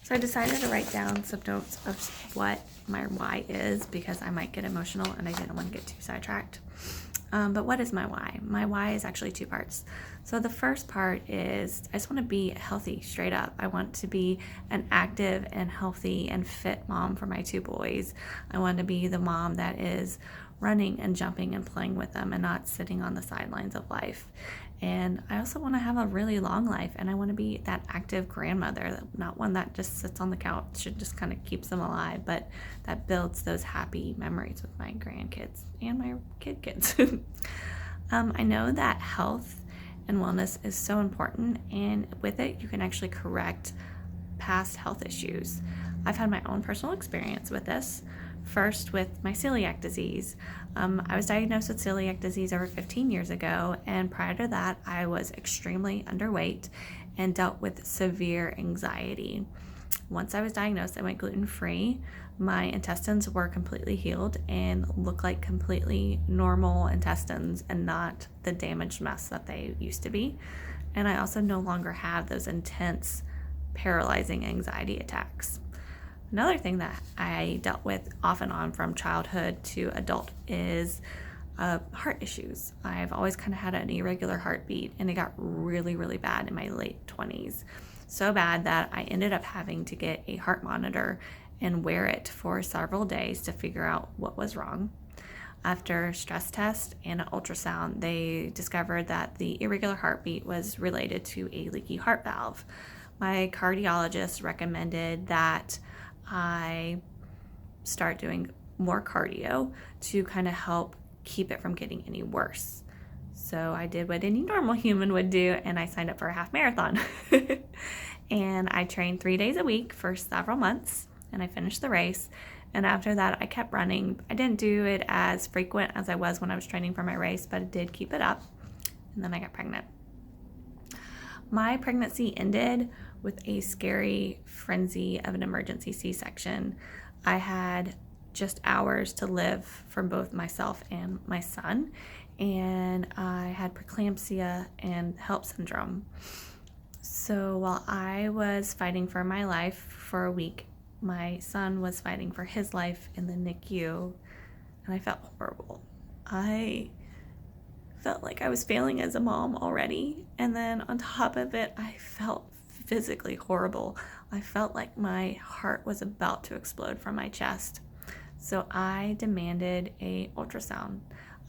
So I decided to write down some notes of what my why is because I might get emotional and I didn't want to get too sidetracked. But what is my why? My why is actually two parts. So the first part is I just want to be healthy, straight up. I want to be an active and healthy and fit mom for my two boys. I want to be the mom that is running and jumping and playing with them and not sitting on the sidelines of life. And I also want to have a really long life, and I want to be that active grandmother, not one that just sits on the couch and just kind of keeps them alive, but that builds those happy memories with my grandkids and my kids. I know that health and wellness is so important, and with it, you can actually correct past health issues. I've had my own personal experience with this. First, with my celiac disease. I was diagnosed with celiac disease over 15 years ago, and prior to that, I was extremely underweight and dealt with severe anxiety. Once I was diagnosed, I went gluten-free. My intestines were completely healed and look like completely normal intestines and not the damaged mess that they used to be. And I also no longer have those intense, paralyzing anxiety attacks. Another thing that I dealt with off and on from childhood to adult is heart issues. I've always kind of had an irregular heartbeat, and it got really, really bad in my late 20s. So bad that I ended up having to get a heart monitor and wear it for several days to figure out what was wrong. After stress test and an ultrasound, they discovered that the irregular heartbeat was related to a leaky heart valve. My cardiologist recommended that I start doing more cardio to kind of help keep it from getting any worse. So I did what any normal human would do, and I signed up for a half marathon. And I trained 3 days a week for several months, and I finished the race. And after that, I kept running. I didn't do it as frequent as I was when I was training for my race, but I did keep it up. And then I got pregnant. My pregnancy ended with a scary frenzy of an emergency C-section. I had just hours to live for both myself and my son, and I had preeclampsia and HELLP syndrome. So while I was fighting for my life for a week, my son was fighting for his life in the NICU, and I felt horrible. I felt like I was failing as a mom already, and then on top of it, I felt physically horrible. I felt like my heart was about to explode from my chest. So I demanded a ultrasound.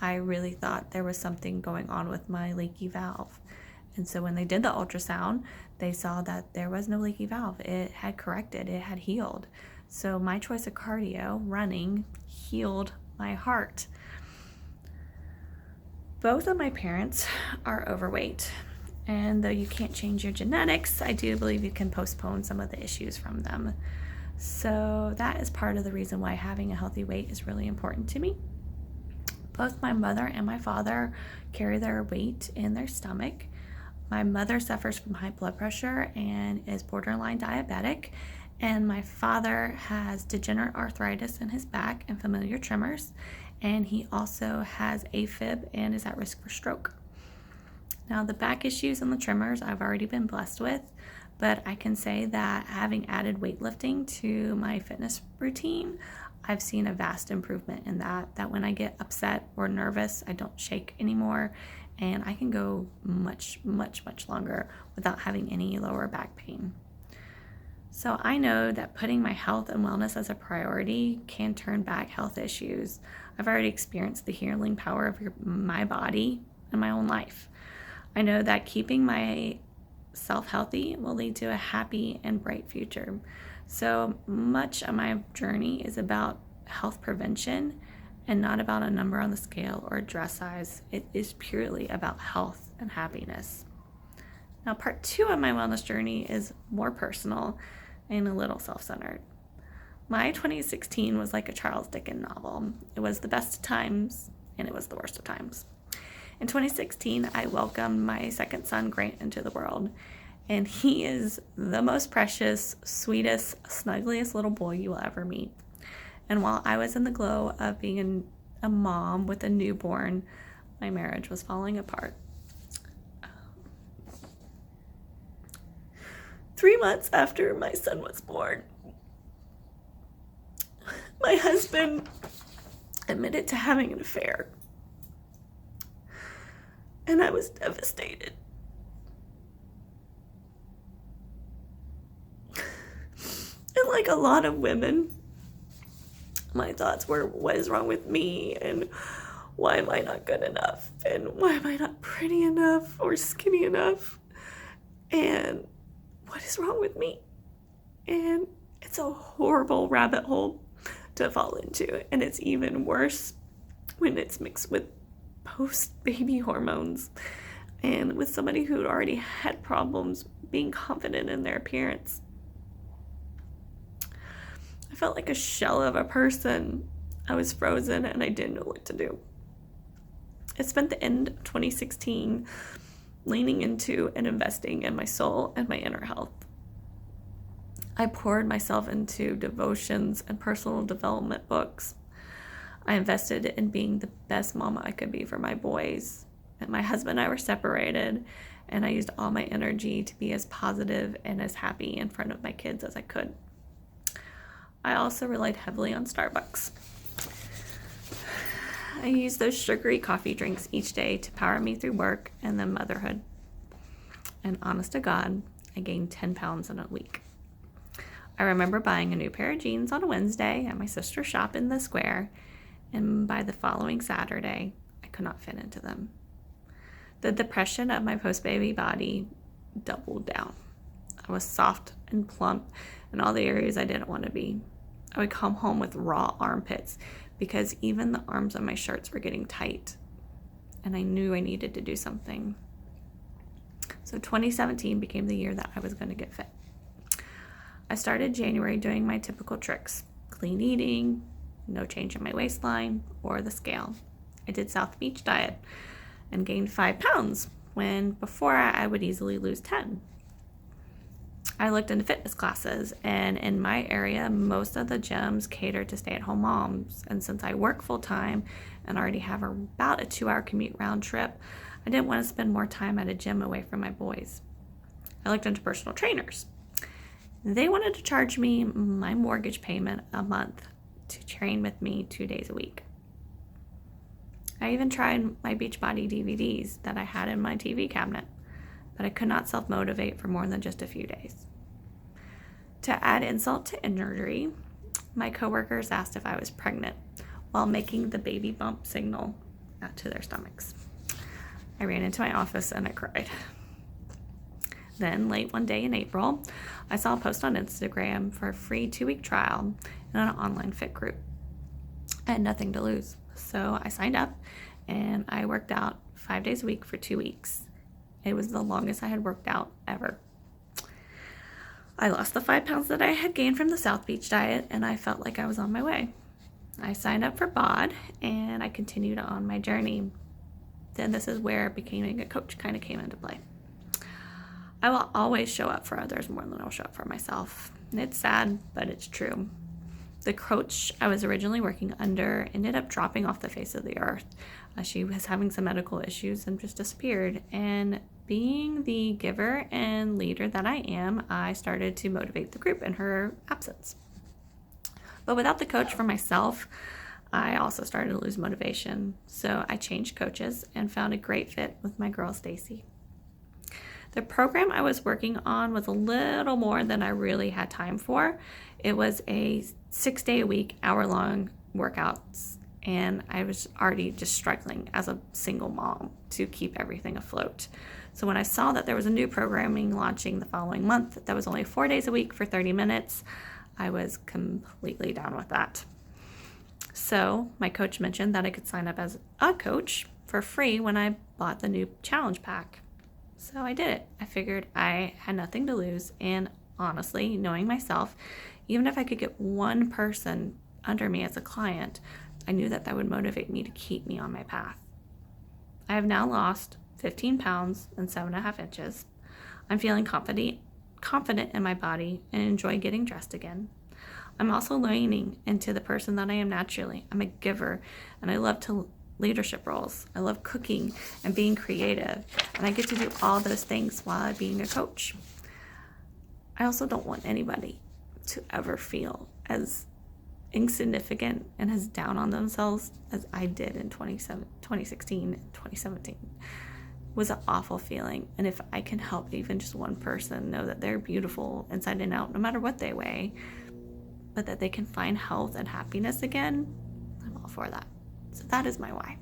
I really thought there was something going on with my leaky valve. And so when they did the ultrasound, they saw that there was no leaky valve. It had corrected, it had healed. So my choice of cardio, running, healed my heart. Both of my parents are overweight, and though you can't change your genetics, I do believe you can postpone some of the issues from them. So that is part of the reason why having a healthy weight is really important to me. Both my mother and my father carry their weight in their stomach. My mother suffers from high blood pressure and is borderline diabetic, and my father has degenerate arthritis in his back and familiar tremors, and he also has AFib and is at risk for stroke. Now, the back issues and the tremors I've already been blessed with, but I can say that having added weightlifting to my fitness routine, I've seen a vast improvement in that when I get upset or nervous, I don't shake anymore, and I can go much, much, much longer without having any lower back pain. So I know that putting my health and wellness as a priority can turn back health issues. I've already experienced the healing power of my body and my own life. I know that keeping myself healthy will lead to a happy and bright future. So much of my journey is about health prevention and not about a number on the scale or a dress size. It is purely about health and happiness. Now, part 2 of my wellness journey is more personal and a little self-centered. My 2016 was like a Charles Dickens novel. It was the best of times, and it was the worst of times. In 2016, I welcomed my second son, Grant, into the world, and he is the most precious, sweetest, snuggliest little boy you will ever meet. And while I was in the glow of being a mom with a newborn, my marriage was falling apart. 3 months after my son was born, my husband admitted to having an affair. And I was devastated. And like a lot of women, my thoughts were, what is wrong with me? And why am I not good enough? And why am I not pretty enough or skinny enough? And what is wrong with me? And it's a horrible rabbit hole to fall into. And it's even worse when it's mixed with post-baby hormones and with somebody who'd already had problems being confident in their appearance. I felt like a shell of a person. I was frozen and I didn't know what to do. I spent the end of 2016 leaning into and investing in my soul and my inner health. I poured myself into devotions and personal development books. I invested in being the best mama I could be for my boys. And my husband and I were separated, and I used all my energy to be as positive and as happy in front of my kids as I could. I also relied heavily on Starbucks. I used those sugary coffee drinks each day to power me through work and then motherhood. And honest to God, I gained 10 pounds in a week. I remember buying a new pair of jeans on a Wednesday at my sister's shop in the square, and by the following Saturday, I could not fit into them. The depression of my post-baby body doubled down. I was soft and plump in all the areas I didn't want to be. I would come home with raw armpits because even the arms on my shirts were getting tight, and I knew I needed to do something. So 2017 became the year that I was going to get fit. I started January doing my typical tricks: clean eating, no change in my waistline or the scale. I did South Beach diet and gained 5 pounds when before I would easily lose 10. I looked into fitness classes, and in my area, most of the gyms cater to stay-at-home moms. And since I work full-time and already have about a 2-hour commute round trip, I didn't want to spend more time at a gym away from my boys. I looked into personal trainers. They wanted to charge me my mortgage payment a month to train with me 2 days a week. I even tried my Beachbody DVDs that I had in my TV cabinet, but I could not self-motivate for more than just a few days. To add insult to injury, my coworkers asked if I was pregnant while making the baby bump signal to their stomachs. I ran into my office and I cried. Then, late one day in April, I saw a post on Instagram for a free 2-week trial in an online fit group. I had nothing to lose, so I signed up and I worked out 5 days a week for 2 weeks. It was the longest I had worked out ever. I lost the 5 pounds that I had gained from the South Beach diet, and I felt like I was on my way. I signed up for BOD and I continued on my journey. Then this is where becoming a coach kind of came into play. I will always show up for others more than I'll show up for myself. It's sad, but it's true. The coach I was originally working under ended up dropping off the face of the earth. She was having some medical issues and just disappeared. And being the giver and leader that I am, I started to motivate the group in her absence. But without the coach for myself, I also started to lose motivation. So I changed coaches and found a great fit with my girl, Stacy. The program I was working on was a little more than I really had time for. It was a 6-day-a-week, hour-long workouts, and I was already just struggling as a single mom to keep everything afloat. So when I saw that there was a new programming launching the following month that was only 4 days a week for 30 minutes, I was completely down with that. So my coach mentioned that I could sign up as a coach for free when I bought the new challenge pack. So I did it. I figured I had nothing to lose, and honestly, knowing myself, even if I could get one person under me as a client, I knew that would motivate me to keep me on my path. I have now lost 15 pounds and 7.5 inches. I'm feeling confident in my body and enjoy getting dressed again. I'm also leaning into the person that I am naturally. I'm a giver, and I love leadership roles. I love cooking and being creative, and I get to do all those things while being a coach. I also don't want anybody to ever feel as insignificant and as down on themselves as I did in 2016 and 2017. Was an awful feeling. And if I can help even just one person know that they're beautiful inside and out, no matter what they weigh, but that they can find health and happiness again, I'm all for that. So that is my why.